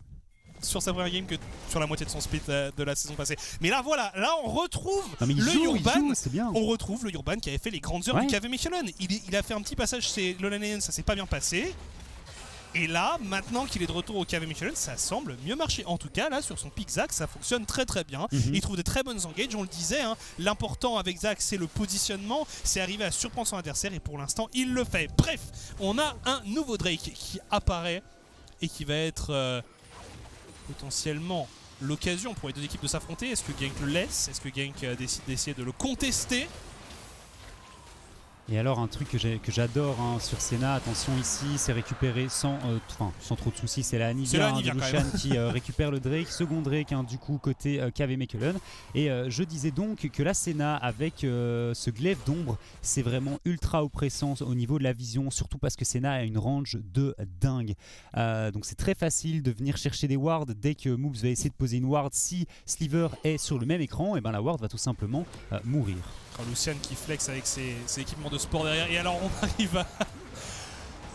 S10: sur sa première game que sur la moitié de son split de la saison passée. Mais là voilà, là on retrouve on retrouve le Urban qui avait fait les grandes heures du KV Mechelen. Il a fait un petit passage chez Lolanen, ça s'est pas bien passé. Et là, maintenant qu'il est de retour au KV Mechelen, ça semble mieux marcher. En tout cas, là, sur son pick Zac, ça fonctionne très très bien. Il trouve des très bonnes engages, on le disait. Hein. L'important avec Zac, c'est le positionnement. C'est arriver à surprendre son adversaire et pour l'instant, il le fait. Bref, on a un nouveau Drake qui apparaît et qui va être potentiellement l'occasion pour les deux équipes de s'affronter. Est-ce que Gank le laisse? Est-ce que Gank décide d'essayer de le contester?
S11: Et alors un truc que j'adore hein, sur Senna, attention ici, c'est récupéré sans trop de soucis, c'est la Anivia de Lucian qui récupère le Drake, second Drake hein, du coup côté KV Mechelen. Et je disais donc que la Senna avec ce glaive d'ombre, c'est vraiment ultra oppressant au niveau de la vision, surtout parce que Senna a une range de dingue. Donc c'est très facile de venir chercher des wards dès que Moves va essayer de poser une ward. Si Sliver est sur le même écran, et ben la ward va tout simplement mourir.
S10: Lucian qui flex avec ses équipements de sport derrière. Et alors on arrive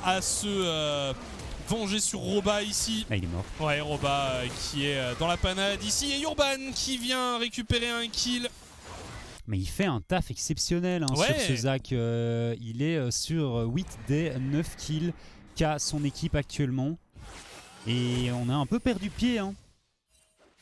S10: à se venger sur Roba ici.
S11: Ah, il est mort.
S10: Ouais, Roba qui est dans la panade ici. Et Urban qui vient récupérer un kill.
S11: Mais il fait un taf exceptionnel hein, sur ce Zac. Il est sur 8 des 9 kills qu'a son équipe actuellement. Et on a un peu perdu pied hein.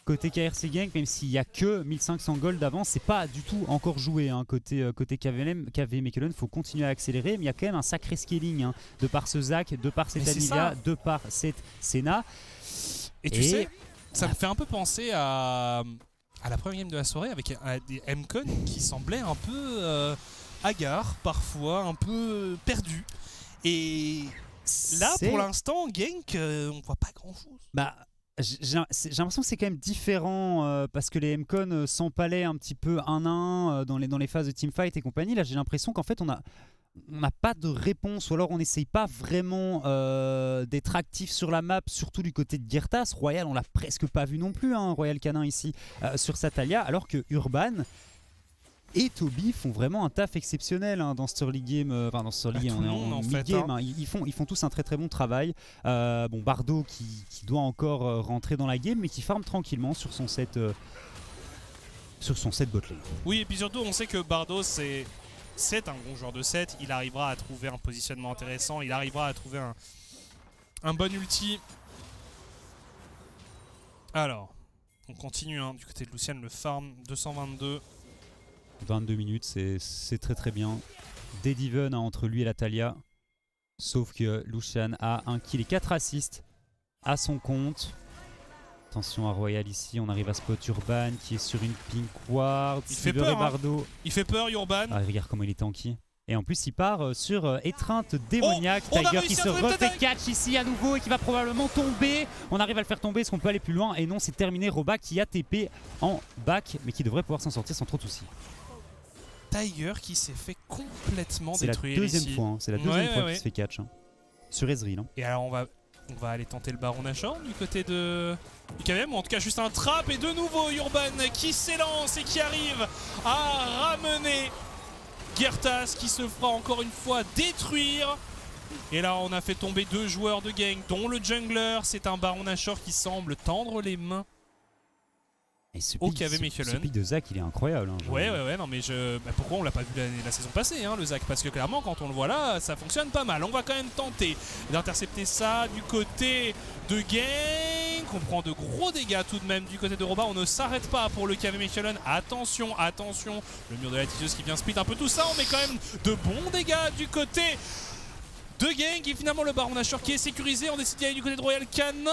S11: Côté KRC Gank, même s'il n'y a que 1500 gold d'avance, c'est pas du tout encore joué hein. Côté KV Mechelen, il faut continuer à accélérer, mais il y a quand même un sacré scaling hein, de par ce Zac, de par cette Anivia, de par cette Senna.
S10: Et tu sais, ça me fait un peu penser à la première game de la soirée avec des MCon qui semblaient un peu hagards, parfois un peu perdus. Et là, pour l'instant, Gank, on voit pas grand chose.
S11: Bah, j'ai l'impression que c'est quand même différent parce que les MCon s'empalaient un petit peu 1-1 dans les phases de teamfight et compagnie. Là j'ai l'impression qu'en fait on on n'a pas de réponse, ou alors on n'essaye pas vraiment d'être actif sur la map, surtout du côté de Girtas. Royal, on l'a presque pas vu non plus, hein, Royal Canin ici sur sa Talia, alors que Urban et Toby font vraiment un taf exceptionnel hein, dans ce early game, enfin dans ce early game, on est en mid-game, hein. Ils font tous un très très bon travail. Bon, Bardo qui doit encore rentrer dans la game, mais qui farm tranquillement sur son set botlane.
S10: Oui, et puis surtout, on sait que Bardo, c'est un bon joueur de set. Il arrivera à trouver un positionnement intéressant. Il arrivera à trouver un bon ulti. Alors, on continue hein, du côté de Lucian, le farm 222.
S11: 22 minutes, c'est très très bien. Dead even hein, entre lui et la Talia. Sauf que Lucian a un kill et 4 assists à son compte. Attention à Royal ici, on arrive à spot Urban qui est sur une pink ward.
S10: Il fait peur,
S11: Bardo.
S10: Il fait peur Urban.
S11: Ah, regarde comment il est tanky. Et en plus il part sur étreinte démoniaque. Tiger qui se refait catch ici à nouveau et qui va probablement tomber. On arrive à le faire tomber, est-ce qu'on peut aller plus loin? Et non, c'est terminé. Roba qui a TP en back mais qui devrait pouvoir s'en sortir sans trop de soucis.
S10: Tiger qui s'est fait complètement détruire
S11: C'est la deuxième
S10: ici.
S11: fois, hein. C'est la deuxième fois qu'il se fait catch hein. Sur Ezreal. Hein.
S10: Et alors on va aller tenter le Baron Nashor du côté du KVM, ou en tout cas juste un trap, et de nouveau Urban qui s'élance et qui arrive à ramener Girtas qui se fera encore une fois détruire. Et là on a fait tomber 2 joueurs de gang, dont le jungler. C'est un Baron Nashor qui semble tendre les mains
S11: et ce
S10: au KV Mechelen.
S11: Ce pick de Zach il est incroyable hein,
S10: ouais, non mais pourquoi on l'a pas vu la saison passée hein, le Zach, parce que clairement quand on le voit là ça fonctionne pas mal. On va quand même tenter d'intercepter ça du côté de Gang. On prend de gros dégâts tout de même du côté de Roba. On ne s'arrête pas pour le KV Mechelen. Attention, le mur de la titilleuse qui vient split un peu tout ça. On met quand même de bons dégâts du côté de Gang, et finalement le Baron Nashor qui est sécurisé. On décide d'y aller du côté de Royal Canin.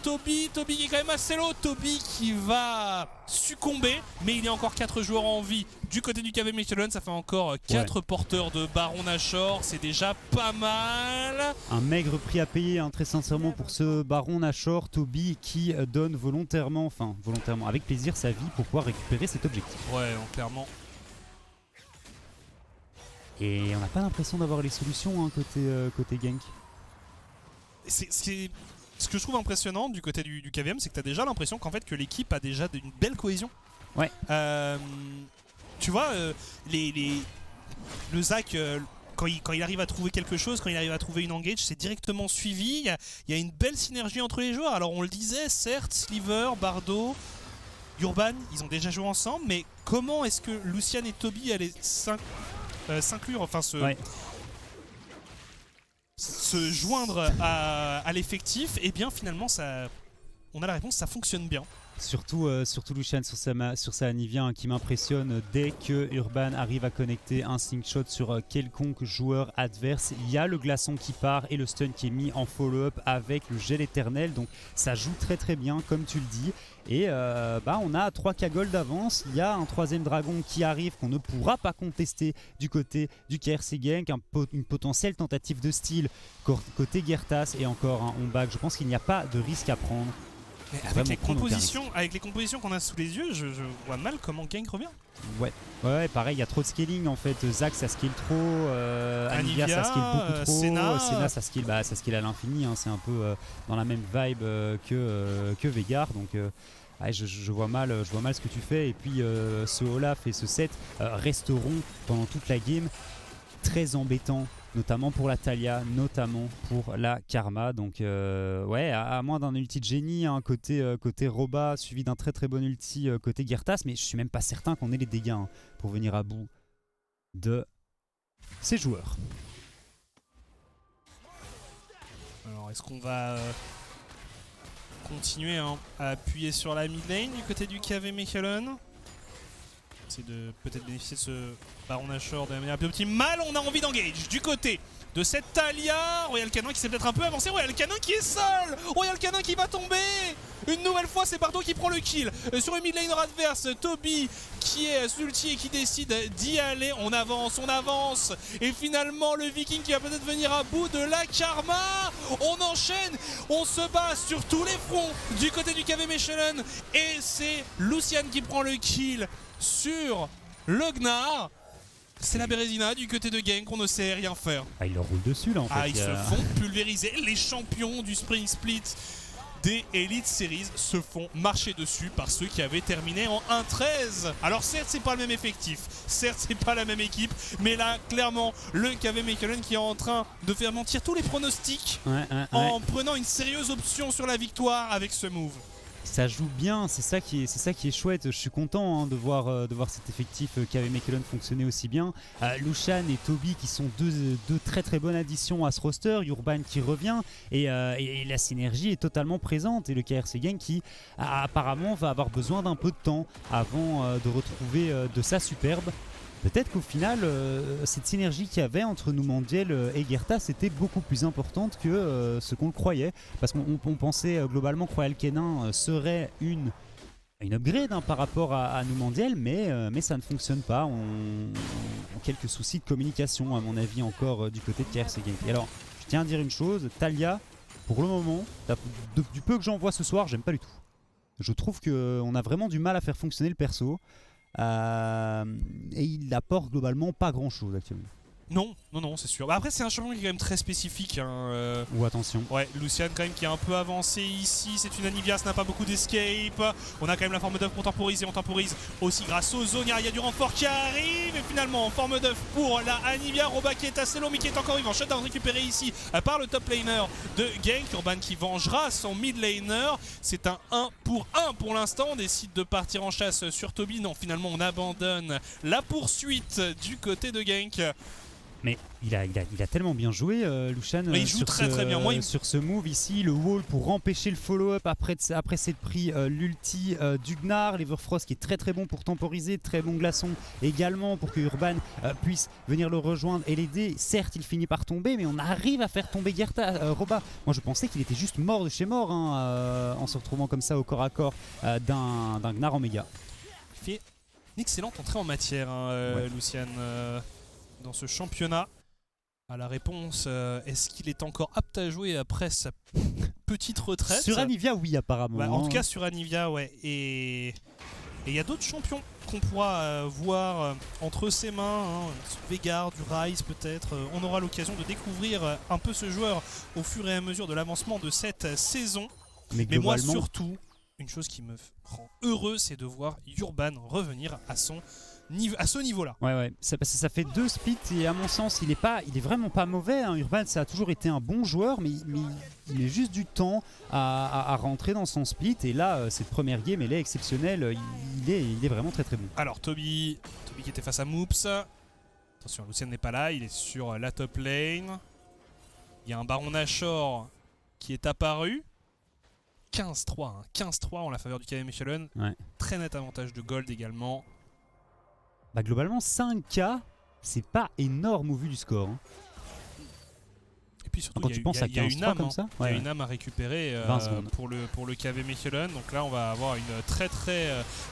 S10: Toby qui est quand même assez low. Toby qui va succomber, mais il y a encore 4 joueurs en vie du côté du KV Mechelen. Ça fait encore 4 porteurs de Baron Nashor, c'est déjà pas mal.
S11: Un maigre prix à payer hein, très sincèrement pour ce Baron Nashor. Toby qui donne volontairement, avec plaisir sa vie pour pouvoir récupérer cet objectif.
S10: Ouais, donc, clairement.
S11: Et on n'a pas l'impression d'avoir les solutions hein, côté gank.
S10: Ce que je trouve impressionnant du côté du KVM, c'est que tu as déjà l'impression qu'en fait que l'équipe a déjà une belle cohésion.
S11: Ouais.
S10: Tu vois, le Zach, quand il arrive à trouver quelque chose, quand il arrive à trouver une engage, c'est directement suivi. Il y a une belle synergie entre les joueurs. Alors on le disait, certes, Sliver, Bardo, Urban, ils ont déjà joué ensemble, mais comment est-ce que Lucian et Toby allaient s'inclure, enfin se joindre à l'effectif? Et bien finalement on a la réponse, ça fonctionne bien.
S11: Surtout Lucian sur sa Anivia hein, qui m'impressionne dès que Urban arrive à connecter un slingshot sur quelconque joueur adverse. Il y a le glaçon qui part et le stun qui est mis en follow-up avec le gel éternel. Donc ça joue très très bien comme tu le dis. Et on a 3K gold d'avance. Il y a un 3ème dragon qui arrive qu'on ne pourra pas contester du côté du KRC Gang. Une potentielle tentative de steal côté Girtas et encore un on-back. Je pense qu'il n'y a pas de risque à prendre.
S10: Mais avec les compositions qu'on a sous les yeux, je vois mal comment Gang revient.
S11: Ouais, pareil, il y a trop de scaling en fait. Zach ça skill trop, Anivia ça skill beaucoup trop, Senna ça skill à l'infini, hein. C'est un peu dans la même vibe que Veigar. Donc je vois mal ce que tu fais. Et puis ce Olaf et ce set resteront pendant toute la game. Très embêtant, notamment pour la Talia, notamment pour la Karma. Donc à moins d'un ulti de génie hein, côté Roba, suivi d'un très très bon ulti côté Girtas, mais je suis même pas certain qu'on ait les dégâts hein, pour venir à bout de ces joueurs.
S10: Alors est-ce qu'on va continuer hein, à appuyer sur la mid lane du côté du KV Mechelen? C'est de peut-être bénéficier de ce Baron Nashor de la manière plus optimale. On a envie d'engage du côté de cette Talia. Royal Canin qui s'est peut-être un peu avancé. Royal Canin qui est seul. Royal Canin qui va tomber. Une nouvelle fois, c'est Bardo qui prend le kill sur une mid laner adverse. Toby qui est sous l'ulti et qui décide d'y aller. On avance. Et finalement, le Viking qui va peut-être venir à bout de la Karma. On enchaîne. On se bat sur tous les fronts du côté du KV Mechelen. Et c'est Lucian qui prend le kill sur le Gnar. C'est la Bérésina du côté de Genk, on ne sait rien faire.
S11: Ah, il leur roule dessus là en fait.
S10: Ils se font pulvériser. Les champions du Spring Split des Elite Series se font marcher dessus par ceux qui avaient terminé en 1-13. Alors certes c'est pas le même effectif, certes c'est pas la même équipe, mais là clairement le KV Mechelen qui est en train de faire mentir tous les pronostics en prenant une sérieuse option sur la victoire avec ce move.
S11: Ça joue bien, c'est ça qui est chouette. Je suis content de voir cet effectif KV Mechelen fonctionner aussi bien. Lucian et Toby qui sont deux très très bonnes additions à ce roster. Urban qui revient et la synergie est totalement présente. Et le KRC Genk qui apparemment va avoir besoin d'un peu de temps avant de retrouver de sa superbe. Peut-être qu'au final, cette synergie qu'il y avait entre Numandiel et Gertas était beaucoup plus importante que ce qu'on le croyait. Parce qu'on pensait globalement que Royal Canin serait une upgrade par rapport à Numandiel, mais ça ne fonctionne pas. On a quelques soucis de communication, à mon avis, encore du côté de KRC Genk. Et alors, je tiens à dire une chose, Talia, pour le moment, du peu que j'en vois ce soir, j'aime pas du tout. Je trouve qu'on a vraiment du mal à faire fonctionner le perso. Et il apporte globalement pas grand chose actuellement.
S10: Non, c'est sûr. Bah après, c'est un champion qui est quand même très spécifique.
S11: Ou attention.
S10: Ouais, Lucian quand même qui est un peu avancé ici. C'est une Anivia, ça n'a pas beaucoup d'escape. On a quand même la forme d'œuf pour temporiser. On temporise aussi grâce aux zones. Il y a du renfort qui arrive. Et finalement, en forme d'œuf pour la Anivia. Roba qui est assez long, mais qui est encore vivant. Shutdown récupéré ici par le top laner de Genk. Urban qui vengera son mid laner. C'est un 1 pour l'instant. On décide de partir en chasse sur Toby. Non, finalement, on abandonne la poursuite du côté de Genk.
S11: Mais il a tellement bien joué, Lucian,
S10: il joue très bien.
S11: Sur ce move ici, le wall pour empêcher le follow-up après s'être pris l'ulti du Gnar, l'Everfrost qui est très très bon pour temporiser, très bon glaçon également pour que Urban puisse venir le rejoindre et l'aider. Certes, il finit par tomber, mais on arrive à faire tomber Roba. Moi, je pensais qu'il était juste mort de chez mort en se retrouvant comme ça au corps à corps d'un Gnar en méga.
S10: Il fait une excellente entrée en matière, Lucian. Dans ce championnat, à la réponse, est-ce qu'il est encore apte à jouer après sa petite retraite?
S11: Sur Anivia, oui, apparemment.
S10: En tout cas, sur Anivia, ouais. Et il y a d'autres champions qu'on pourra voir entre ses mains, Veigar, du Rise peut-être. On aura l'occasion de découvrir un peu ce joueur au fur et à mesure de l'avancement de cette saison. Mais moi, surtout, une chose qui me rend heureux, c'est de voir Urban revenir à ce niveau-là.
S11: Ouais, ça fait 2 splits et à mon sens, il est vraiment pas mauvais. Urban, ça a toujours été un bon joueur, mais il met juste du temps à rentrer dans son split. Et là, cette première game, elle est exceptionnelle. Il est vraiment très très bon.
S10: Alors, Toby qui était face à Moops. Attention, Lucian n'est pas là, il est sur la top lane. Il y a un Baron Nashor qui est apparu. 15-3, 15-3 en la faveur du KV Mechelen.
S11: Ouais.
S10: Très net avantage de gold également.
S11: Bah globalement 5K, c'est pas énorme au vu du score.
S10: Et puis surtout,
S11: quand tu penses à 15
S10: une âme,
S11: comme ça,
S10: il y a une âme à récupérer pour le KV Mechelen. Donc là, on va avoir une très très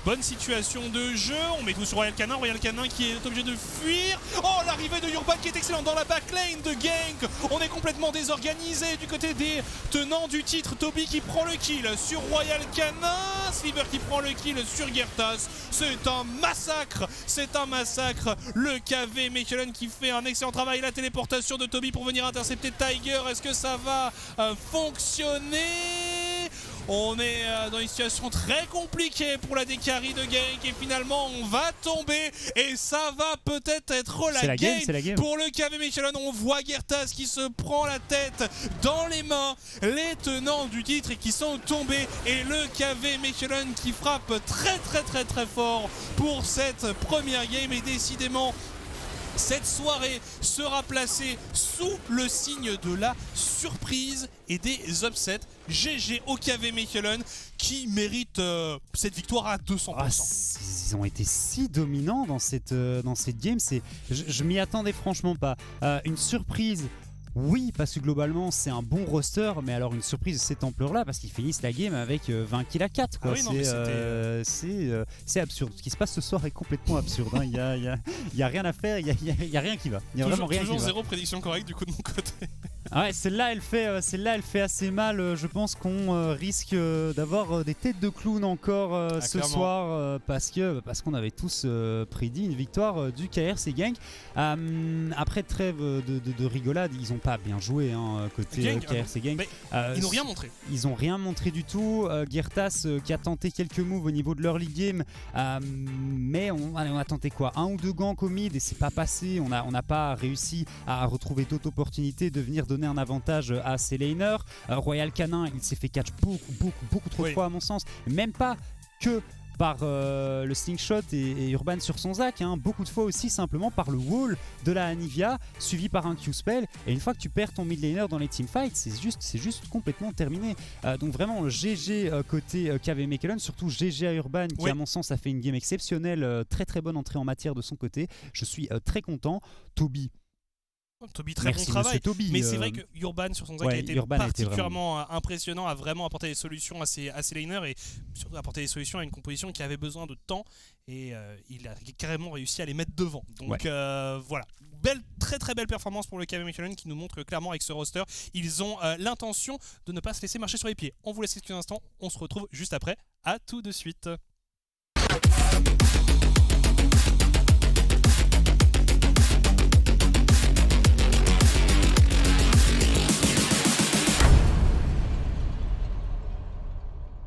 S10: bonne situation de jeu. On met tout sur Royal Canin qui est obligé de fuir. Oh, l'arrivée de Urban qui est excellente dans la backlane de Genk. On est complètement désorganisé du côté des tenants du titre. Toby qui prend le kill sur Royal Canin. Sliver qui prend le kill sur Gertas. C'est un massacre. Le KV Mechelen qui fait un excellent travail. La téléportation de Toby pour venir intercepter Tiger, est-ce que ça va fonctionner? On est dans une situation très compliquée pour la Dekari de Genk et finalement on va tomber et ça va peut-être être la game pour le KV Mechelen. On voit Gertas qui se prend la tête dans les mains, les tenants du titre et qui sont tombés et le KV Mechelen qui frappe très très très très fort pour cette première game et décidément cette soirée sera placée sous le signe de la surprise et des upsets. GG au KV Mechelen qui mérite cette victoire à 200%.
S11: Ils ont été si dominants dans cette game. Je m'y attendais franchement pas. Une surprise. Oui, parce que globalement c'est un bon roster, mais alors une surprise de cette ampleur-là, parce qu'ils finissent la game avec 20 kills à 4. Quoi. C'est absurde. Ce qui se passe ce soir est complètement absurde. Il n'y a rien à faire, il n'y a rien qui va. Il y a vraiment rien qui va.
S10: Toujours zéro prédiction correcte du coup de mon côté.
S11: Ouais, celle-là, elle fait assez mal. Je pense qu'on risque d'avoir des têtes de clown encore ce
S10: clairement.
S11: soir parce qu'on avait tous prédit une victoire du KRC Genk. Après trêve de rigolade, ils ont pas bien joué côté
S10: Genk,
S11: KRC Genk.
S10: Ils n'ont rien montré.
S11: Ils ont rien montré du tout. Gertas qui a tenté quelques moves au niveau de l'early game, mais on a tenté quoi, 1 ou 2 ganks au mid et c'est pas passé. On n'a pas réussi à retrouver d'autres opportunités de venir donner un avantage à ses laners. Royal Canin, il s'est fait catch beaucoup trop de fois à mon sens. Même pas que par le slingshot et Urban sur son Zac, beaucoup de fois aussi simplement par le wall de la Anivia suivi par un Q-spell, et une fois que tu perds ton mid laner dans les teamfights, c'est juste complètement terminé. Donc vraiment le GG côté KV Mechelen, surtout GG à Urban qui à mon sens a fait une game exceptionnelle, très bonne entrée en matière de son côté. Je suis très content. Toby,
S10: Très
S11: merci,
S10: bon travail,
S11: Toby,
S10: mais c'est vrai que Urban sur son Zac a été particulièrement impressionnant, a vraiment apporté des solutions à ses laners et surtout apporté des solutions à une composition qui avait besoin de temps et il a carrément réussi à les mettre devant. Donc voilà, très belle performance pour le KV Mechelen qui nous montre clairement avec ce roster, ils ont l'intention de ne pas se laisser marcher sur les pieds. On vous laisse quelques instants, on se retrouve juste après, à tout de suite.